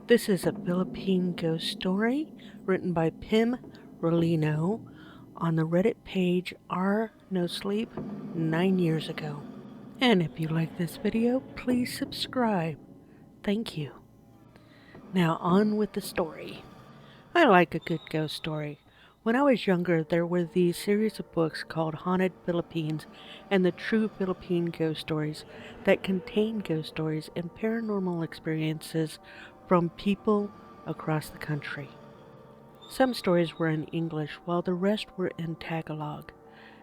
This is a Philippine ghost story written by Pim Rolino on the Reddit page R No Sleep 9 years ago. And if you like this video, please subscribe. Thank you. Now on with the story. I like a good ghost story. When I was younger, there were these series of books called Haunted Philippines and the True Philippine Ghost Stories that contain ghost stories and paranormal experiences from people across the country. Some stories were in English while the rest were in Tagalog.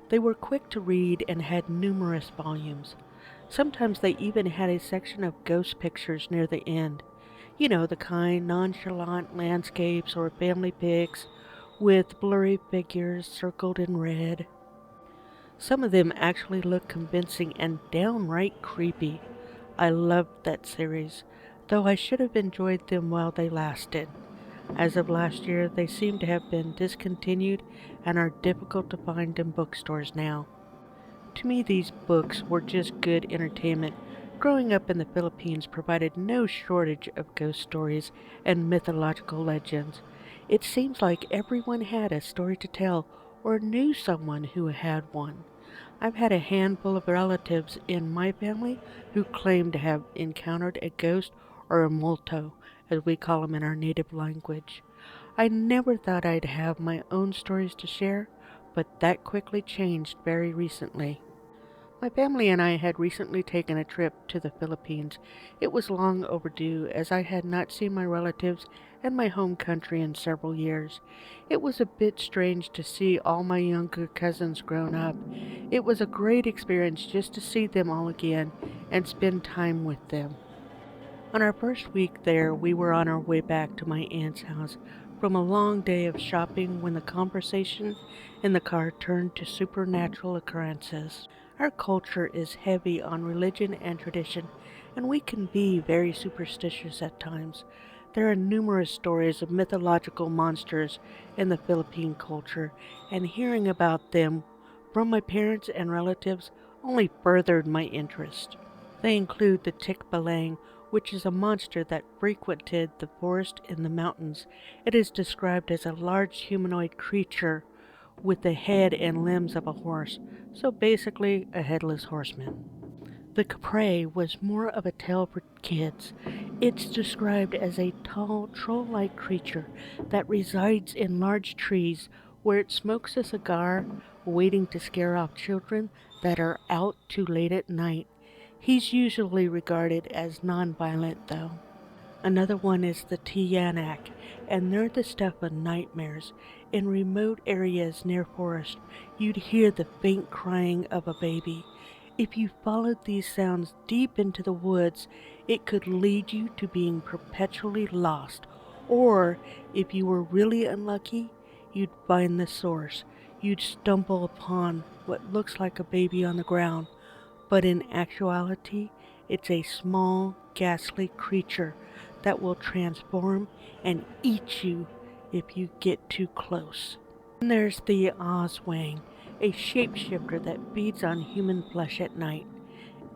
They were quick to read and had numerous volumes. Sometimes they even had a section of ghost pictures near the end. You know, the kind nonchalant landscapes or family pics with blurry figures circled in red. Some of them actually looked convincing and downright creepy. I loved that series, though I should have enjoyed them while they lasted. As of last year, they seem to have been discontinued and are difficult to find in bookstores now. To me, these books were just good entertainment. Growing up in the Philippines provided no shortage of ghost stories and mythological legends. It seems like everyone had a story to tell or knew someone who had one. I've had a handful of relatives in my family who claim to have encountered a ghost or a multo, as we call them in our native language. I never thought I'd have my own stories to share, but that quickly changed very recently. My family and I had recently taken a trip to the Philippines. It was long overdue, as I had not seen my relatives and my home country in several years. It was a bit strange to see all my younger cousins grown up. It was a great experience just to see them all again and spend time with them. On our first week there, we were on our way back to my aunt's house from a long day of shopping when the conversation in the car turned to supernatural occurrences. Our culture is heavy on religion and tradition, and we can be very superstitious at times. There are numerous stories of mythological monsters in the Philippine culture, and hearing about them from my parents and relatives only furthered my interest. They include the Tikbalang, which is a monster that frequented the forest in the mountains. It is described as a large humanoid creature with the head and limbs of a horse, so basically a headless horseman. The Capre was more of a tale for kids. It's described as a tall, troll-like creature that resides in large trees where it smokes a cigar, waiting to scare off children that are out too late at night. He's usually regarded as non-violent, though. Another one is the Tiyanak, and they're the stuff of nightmares. In remote areas near forest, you'd hear the faint crying of a baby. If you followed these sounds deep into the woods, it could lead you to being perpetually lost. Or, if you were really unlucky, you'd find the source. You'd stumble upon what looks like a baby on the ground, but in actuality, it's a small, ghastly creature that will transform and eat you if you get too close. And there's the Oswang, a shapeshifter that feeds on human flesh at night.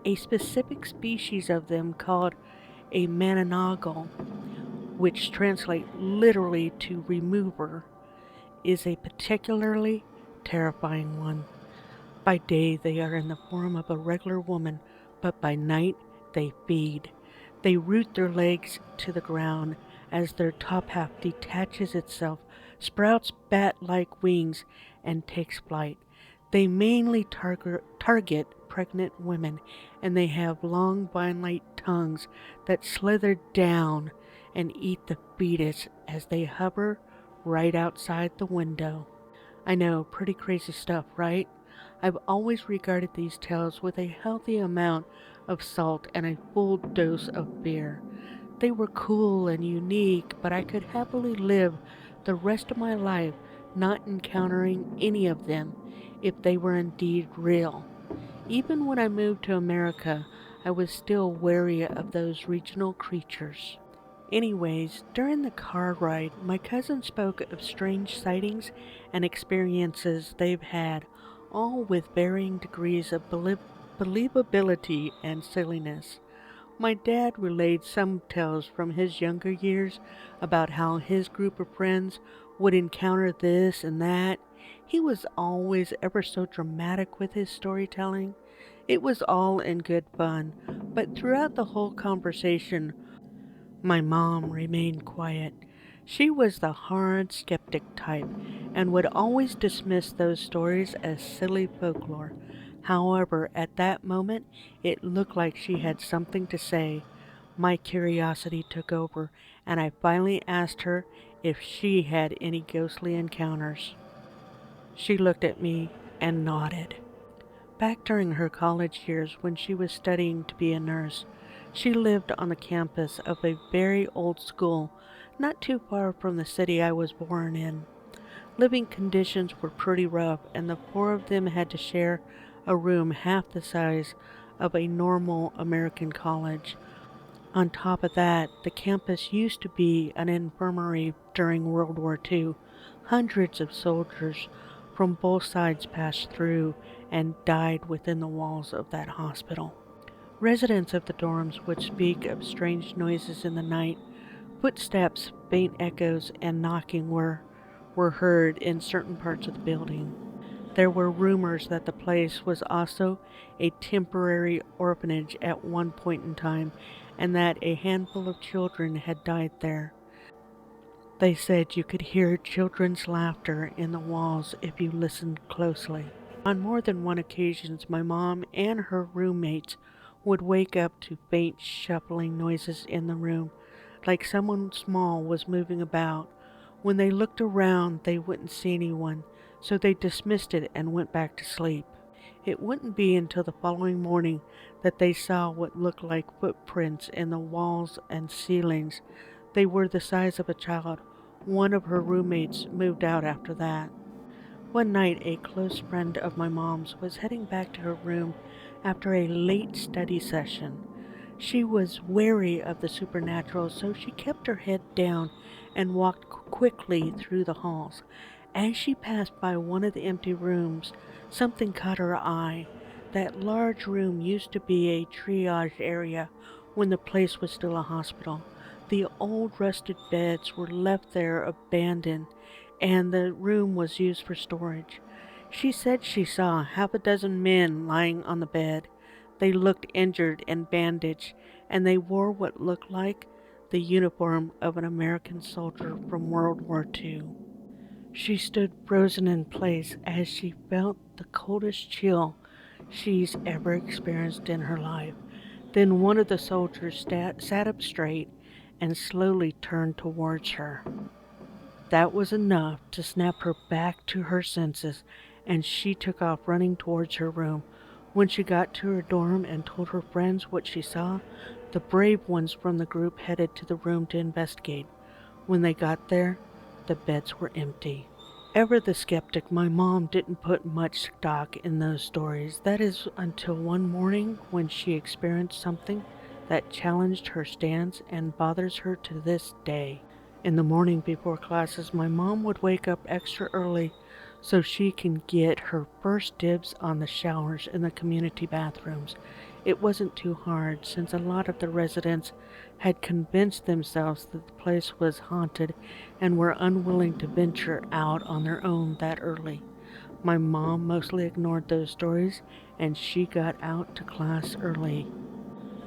A specific species of them called a mananagal, which translates literally to remover, is a particularly terrifying one. By day they are in the form of a regular woman, but by night they feed. They root their legs to the ground as their top half detaches itself, sprouts bat-like wings, and takes flight. They mainly target pregnant women, and they have long vine-like tongues that slither down and eat the fetus as they hover right outside the window. I know, pretty crazy stuff, right? I've always regarded these tales with a healthy amount of salt and a full dose of fear. They were cool and unique, but I could happily live the rest of my life not encountering any of them if they were indeed real. Even when I moved to America, I was still wary of those regional creatures. Anyways, during the car ride, my cousin spoke of strange sightings and experiences they've had, all with varying degrees of believability and silliness. My dad relayed some tales from his younger years about how his group of friends would encounter this and that. He was always ever so dramatic with his storytelling. It was all in good fun, but throughout the whole conversation, my mom remained quiet. She was the hard skeptic type and would always dismiss those stories as silly folklore. However, at that moment, it looked like she had something to say. My curiosity took over, and I finally asked her if she had any ghostly encounters. She looked at me and nodded. Back during her college years when she was studying to be a nurse, she lived on the campus of a very old school not too far from the city I was born in. Living conditions were pretty rough, and the four of them had to share a room half the size of a normal American college. On top of that, the campus used to be an infirmary during World War II. Hundreds of soldiers from both sides passed through and died within the walls of that hospital. Residents of the dorms would speak of strange noises in the night. Footsteps, faint echoes, and knocking were heard in certain parts of the building. There were rumors that the place was also a temporary orphanage at one point in time, and that a handful of children had died there. They said you could hear children's laughter in the walls if you listened closely. On more than one occasion, my mom and her roommates would wake up to faint shuffling noises in the room, like someone small was moving about. When they looked around, they wouldn't see anyone, so they dismissed it and went back to sleep. It wouldn't be until the following morning that they saw what looked like footprints in the walls and ceilings. They were the size of a child. One of her roommates moved out after that. One night, a close friend of my mom's was heading back to her room after a late study session. She was wary of the supernatural, so she kept her head down and walked quickly through the halls. As she passed by one of the empty rooms, something caught her eye. That large room used to be a triage area when the place was still a hospital. The old rusted beds were left there abandoned, and the room was used for storage. She said she saw half a dozen men lying on the bed. They looked injured and bandaged, and they wore what looked like the uniform of an American soldier from World War II. She stood frozen in place as she felt the coldest chill she's ever experienced in her life. Then one of the soldiers sat up straight and slowly turned towards her. That was enough to snap her back to her senses, and she took off running towards her room. When she got to her dorm and told her friends what she saw, the brave ones from the group headed to the room to investigate. When they got there, the beds were empty. Ever the skeptic, my mom didn't put much stock in those stories. That is until one morning when she experienced something that challenged her stance and bothers her to this day. In the morning before classes, my mom would wake up extra early so she can get her first dibs on the showers in the community bathrooms. It wasn't too hard, since a lot of the residents had convinced themselves that the place was haunted and were unwilling to venture out on their own that early. My mom mostly ignored those stories, and she got out to class early.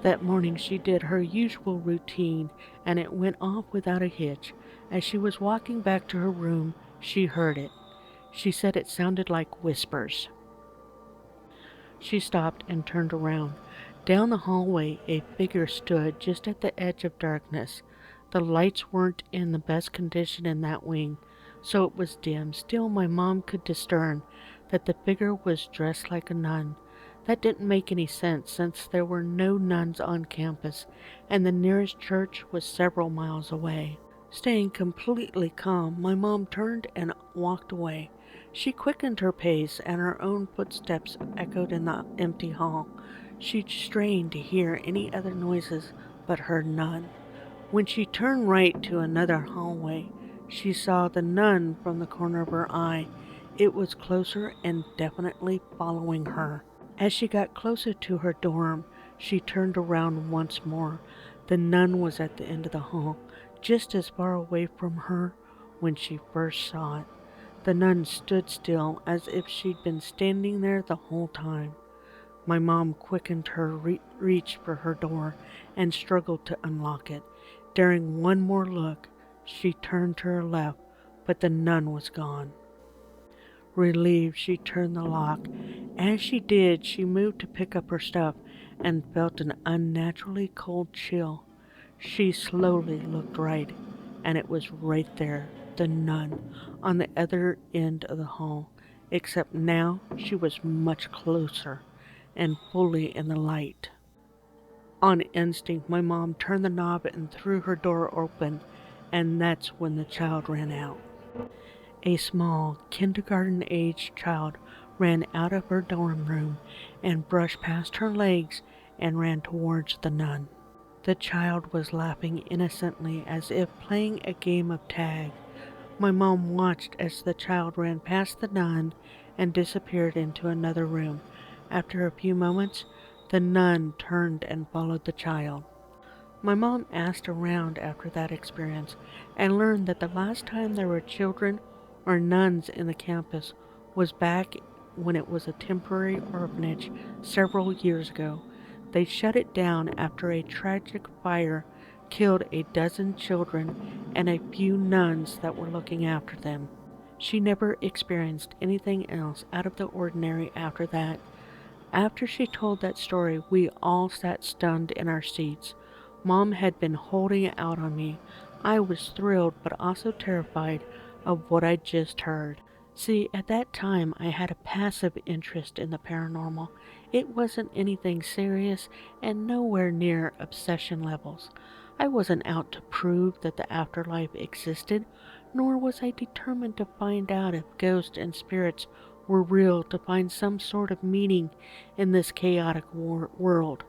That morning she did her usual routine, and it went off without a hitch. As she was walking back to her room, she heard it. She said it sounded like whispers. She stopped and turned around. Down the hallway, a figure stood just at the edge of darkness. The lights weren't in the best condition in that wing, so it was dim. Still, my mom could discern that the figure was dressed like a nun. That didn't make any sense, since there were no nuns on campus, and the nearest church was several miles away. Staying completely calm, my mom turned and walked away. She quickened her pace, and her own footsteps echoed in the empty hall. She strained to hear any other noises, but heard none. When she turned right to another hallway, she saw the nun from the corner of her eye. It was closer and definitely following her. As she got closer to her dorm, She turned around once more. The nun was at the end of the hall, just as far away from her when she first saw it. The nun stood still as if she'd been standing there the whole time. My mom quickened her reach for her door and struggled to unlock it. Daring one more look, she turned to her left, but the nun was gone. Relieved, she turned the lock. As she did, she moved to pick up her stuff and felt an unnaturally cold chill. She slowly looked right, and it was right there, the nun, on the other end of the hall, except now she was much closer and fully in the light. On instinct, my mom turned the knob and threw her door open, and that's when the child ran out. A small, kindergarten-aged child ran out of her dorm room and brushed past her legs and ran towards the nun. The child was laughing innocently as if playing a game of tag. My mom watched as the child ran past the nun and disappeared into another room. After a few moments, the nun turned and followed the child. My mom asked around after that experience and learned that the last time there were children or nuns in the campus was back when it was a temporary orphanage several years ago. They shut it down after a tragic fire killed a dozen children and a few nuns that were looking after them. She never experienced anything else out of the ordinary after that. After she told that story, we all sat stunned in our seats. Mom had been holding it out on me. I was thrilled but also terrified of what I'd just heard. See, at that time I had a passive interest in the paranormal. It wasn't anything serious and nowhere near obsession levels. I wasn't out to prove that the afterlife existed, nor was I determined to find out if ghosts and spirits were real to find some sort of meaning in this chaotic world.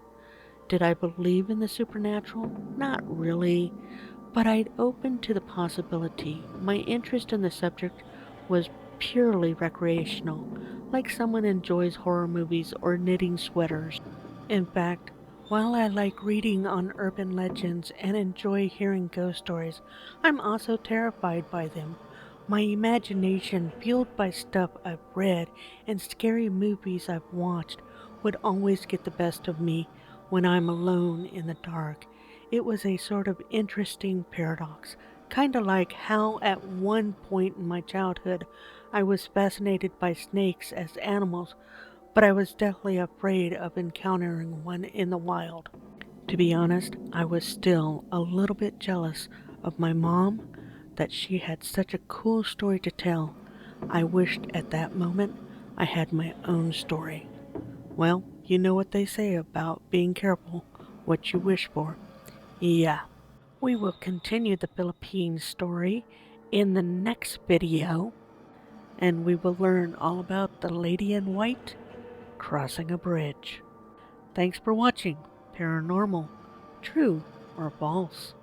Did I believe in the supernatural? Not really, but I'd open to the possibility. My interest in the subject was purely recreational, like someone enjoys horror movies or knitting sweaters. In fact, while I like reading on urban legends and enjoy hearing ghost stories, I'm also terrified by them. My imagination, fueled by stuff I've read and scary movies I've watched, would always get the best of me when I'm alone in the dark. It was a sort of interesting paradox, kinda like how at one point in my childhood I was fascinated by snakes as animals, but I was deathly afraid of encountering one in the wild. To be honest, I was still a little bit jealous of my mom that she had such a cool story to tell. I wished at that moment I had my own story. Well, you know what they say about being careful what you wish for. Yeah, we will continue the Philippine story in the next video, and we will learn all about the lady in white crossing a bridge. Thanks for watching Paranormal, True or False.